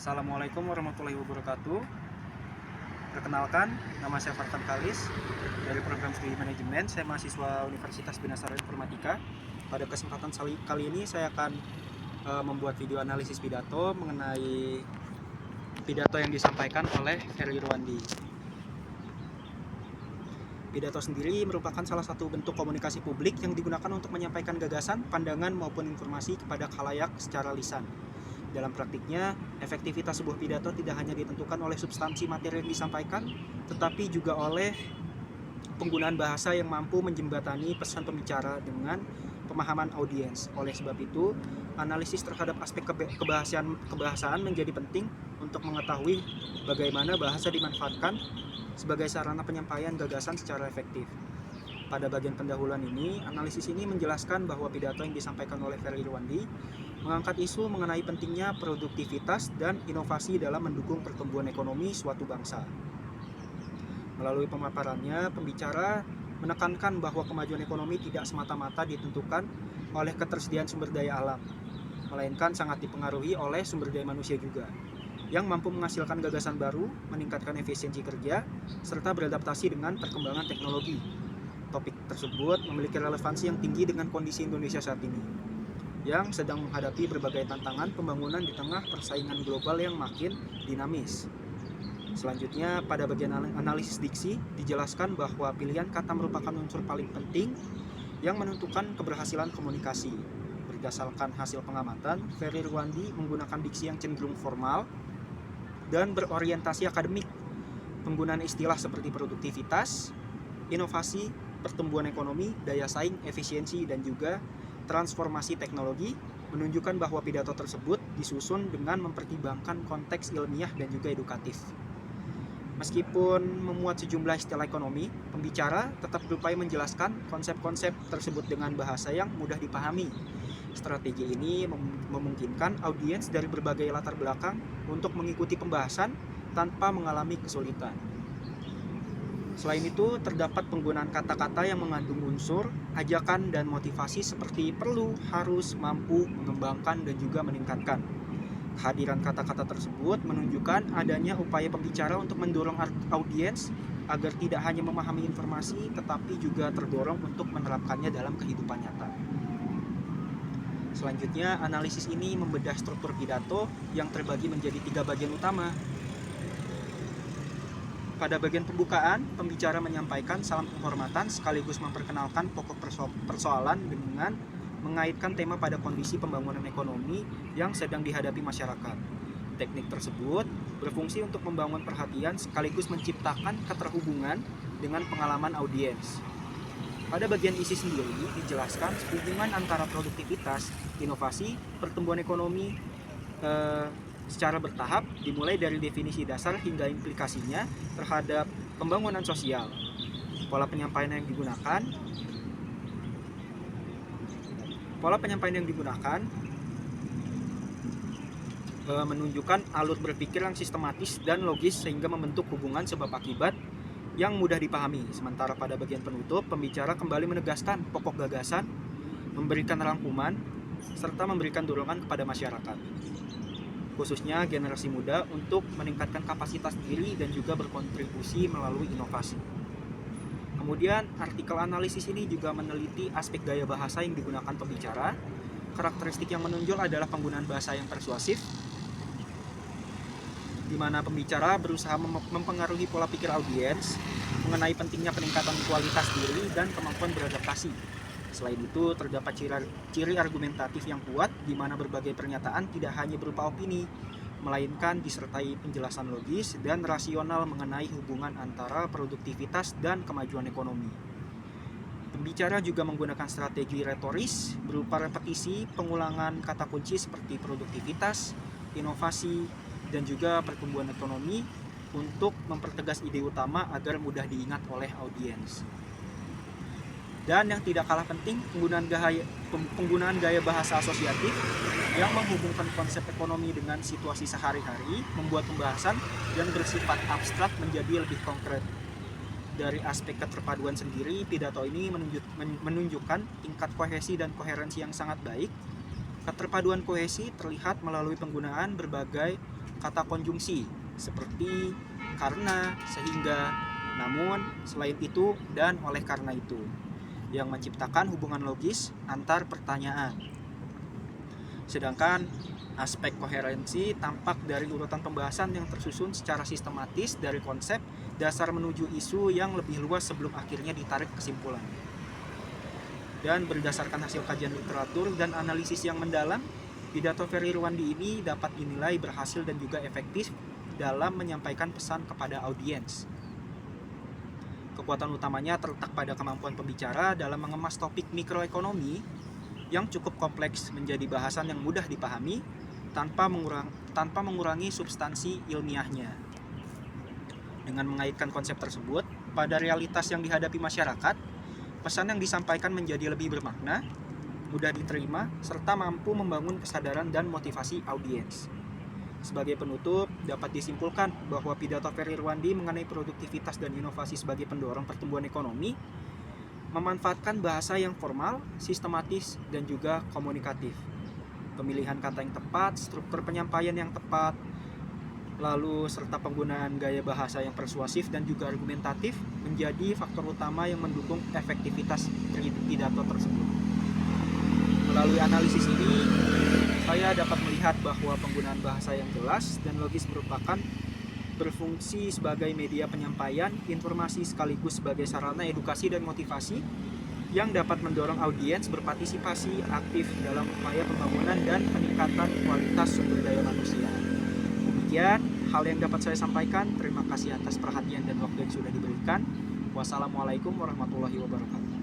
Assalamualaikum warahmatullahi wabarakatuh. Perkenalkan, nama saya Fartan Kalis dari program studi manajemen. Saya mahasiswa Universitas Bina Sarjana Informatika. Pada kesempatan kali ini saya akan membuat video analisis pidato mengenai pidato yang disampaikan oleh Ferry Irwandi. Pidato sendiri merupakan salah satu bentuk komunikasi publik yang digunakan untuk menyampaikan gagasan, pandangan maupun informasi kepada khalayak secara lisan. Dalam praktiknya, efektivitas sebuah pidato tidak hanya ditentukan oleh substansi materi yang disampaikan, tetapi juga oleh penggunaan bahasa yang mampu menjembatani pesan pembicara dengan pemahaman audiens. Oleh sebab itu, analisis terhadap aspek kebahasaan menjadi penting untuk mengetahui bagaimana bahasa dimanfaatkan sebagai sarana penyampaian gagasan secara efektif. Pada bagian pendahuluan ini, analisis ini menjelaskan bahwa pidato yang disampaikan oleh Ferry Irwandi mengangkat isu mengenai pentingnya produktivitas dan inovasi dalam mendukung pertumbuhan ekonomi suatu bangsa. Melalui pemaparannya, pembicara menekankan bahwa kemajuan ekonomi tidak semata-mata ditentukan oleh ketersediaan sumber daya alam, melainkan sangat dipengaruhi oleh sumber daya manusia juga, yang mampu menghasilkan gagasan baru, meningkatkan efisiensi kerja, serta beradaptasi dengan perkembangan teknologi. Topik tersebut memiliki relevansi yang tinggi dengan kondisi Indonesia saat ini, yang sedang menghadapi berbagai tantangan pembangunan di tengah persaingan global yang makin dinamis. Selanjutnya, pada bagian analisis diksi, dijelaskan bahwa pilihan kata merupakan unsur paling penting yang menentukan keberhasilan komunikasi. Berdasarkan hasil pengamatan, Ferry Irwandi menggunakan diksi yang cenderung formal dan berorientasi akademik. Penggunaan istilah seperti produktivitas, inovasi, pertumbuhan ekonomi, daya saing, efisiensi, dan juga transformasi teknologi menunjukkan bahwa pidato tersebut disusun dengan mempertimbangkan konteks ilmiah dan juga edukatif. Meskipun memuat sejumlah istilah ekonomi, pembicara tetap berupaya menjelaskan konsep-konsep tersebut dengan bahasa yang mudah dipahami. Strategi ini memungkinkan audiens dari berbagai latar belakang untuk mengikuti pembahasan tanpa mengalami kesulitan. Selain itu, terdapat penggunaan kata-kata yang mengandung unsur ajakan dan motivasi seperti perlu, harus, mampu, mengembangkan, dan juga meningkatkan. Kehadiran kata-kata tersebut menunjukkan adanya upaya pembicara untuk mendorong audiens agar tidak hanya memahami informasi, tetapi juga terdorong untuk menerapkannya dalam kehidupan nyata. Selanjutnya, analisis ini membedah struktur pidato yang terbagi menjadi 3 bagian utama. Pada bagian pembukaan, pembicara menyampaikan salam penghormatan sekaligus memperkenalkan pokok persoalan dengan mengaitkan tema pada kondisi pembangunan ekonomi yang sedang dihadapi masyarakat. Teknik tersebut berfungsi untuk membangun perhatian sekaligus menciptakan keterhubungan dengan pengalaman audiens. Pada bagian isi sendiri dijelaskan hubungan antara produktivitas, inovasi, pertumbuhan ekonomi secara bertahap, dimulai dari definisi dasar hingga implikasinya terhadap pembangunan sosial. Pola penyampaian yang digunakan menunjukkan alur berpikir yang sistematis dan logis sehingga membentuk hubungan sebab akibat yang mudah dipahami. Sementara pada bagian penutup, pembicara kembali menegaskan pokok gagasan, memberikan rangkuman, serta memberikan dorongan kepada masyarakat, khususnya generasi muda, untuk meningkatkan kapasitas diri dan juga berkontribusi melalui inovasi. Kemudian, artikel analisis ini juga meneliti aspek gaya bahasa yang digunakan pembicara. Karakteristik yang menonjol adalah penggunaan bahasa yang persuasif, di mana pembicara berusaha mempengaruhi pola pikir audiens mengenai pentingnya peningkatan kualitas diri dan kemampuan beradaptasi. Selain itu, terdapat ciri argumentatif yang kuat, di mana berbagai pernyataan tidak hanya berupa opini, melainkan disertai penjelasan logis dan rasional mengenai hubungan antara produktivitas dan kemajuan ekonomi. Pembicara juga menggunakan strategi retoris berupa repetisi, pengulangan kata kunci seperti produktivitas, inovasi, dan juga pertumbuhan ekonomi untuk mempertegas ide utama agar mudah diingat oleh audiens. Dan yang tidak kalah penting, penggunaan gaya bahasa asosiatif yang menghubungkan konsep ekonomi dengan situasi sehari-hari membuat pembahasan yang bersifat abstrak menjadi lebih konkret. Dari aspek keterpaduan sendiri, pidato ini menunjukkan tingkat kohesi dan koherensi yang sangat baik. Keterpaduan kohesi terlihat melalui penggunaan berbagai kata konjungsi seperti karena, sehingga, namun, selain itu, dan oleh karena itu, yang menciptakan hubungan logis antar pertanyaan. Sedangkan aspek koherensi tampak dari urutan pembahasan yang tersusun secara sistematis dari konsep dasar menuju isu yang lebih luas sebelum akhirnya ditarik kesimpulan. Dan berdasarkan hasil kajian literatur dan analisis yang mendalam, pidato Ferry Irwandi ini dapat dinilai berhasil dan juga efektif dalam menyampaikan pesan kepada audiens. Kekuatan utamanya terletak pada kemampuan pembicara dalam mengemas topik mikroekonomi yang cukup kompleks menjadi bahasan yang mudah dipahami tanpa mengurangi substansi ilmiahnya. Dengan mengaitkan konsep tersebut pada realitas yang dihadapi masyarakat, pesan yang disampaikan menjadi lebih bermakna, mudah diterima, serta mampu membangun kesadaran dan motivasi audiens. Sebagai penutup, dapat disimpulkan bahwa pidato Ferry Irwandi mengenai produktivitas dan inovasi sebagai pendorong pertumbuhan ekonomi memanfaatkan bahasa yang formal, sistematis, dan juga komunikatif. Pemilihan kata yang tepat, struktur penyampaian yang tepat, lalu serta penggunaan gaya bahasa yang persuasif dan juga argumentatif menjadi faktor utama yang mendukung efektivitas pidato tersebut. Melalui analisis ini, saya dapat melihat bahwa penggunaan bahasa yang jelas dan logis merupakan berfungsi sebagai media penyampaian informasi sekaligus sebagai sarana edukasi dan motivasi yang dapat mendorong audiens berpartisipasi aktif dalam upaya pembangunan dan peningkatan kualitas sumber daya manusia. Demikian hal yang dapat saya sampaikan. Terima kasih atas perhatian dan waktu yang sudah diberikan. Wassalamualaikum warahmatullahi wabarakatuh.